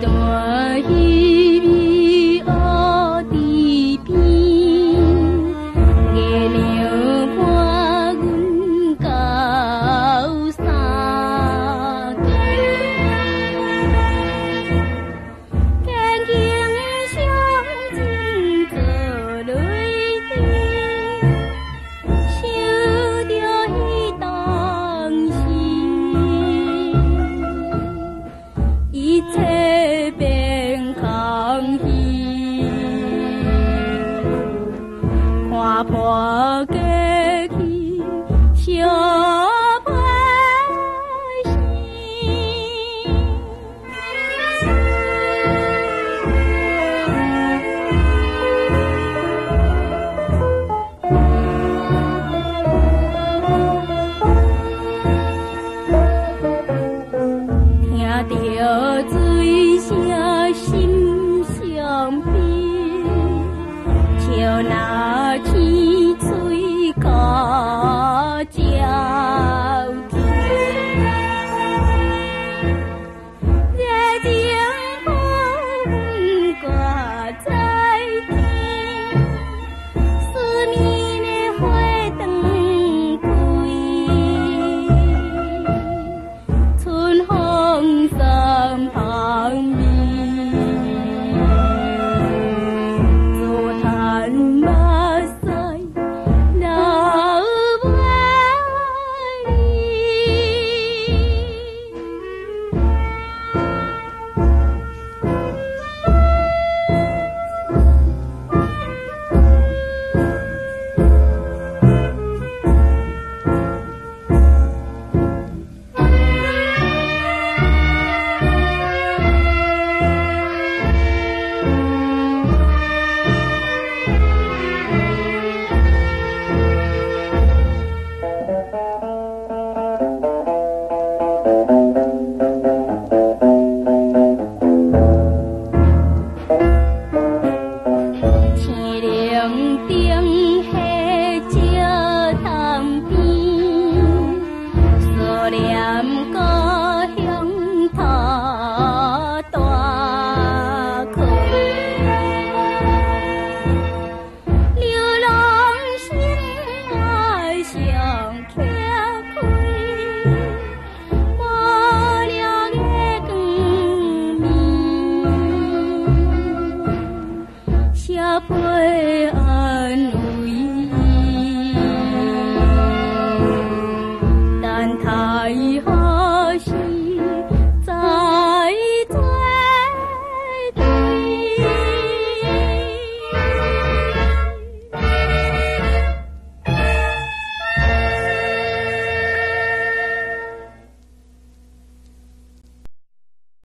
段稀微乌地边，月亮看阮到三更，轻轻相亲做泪滴，想着彼当时，一切变空虚，看破过去，相陪听着水声心伤悲，笑那天水靠照天，热情风挂在天，思念的花灯开，春风山旁边，坐谈马赛老万里。天灵顶迄石潭边，思念故乡他大客，流浪心爱上客开，无聊的光暝，写批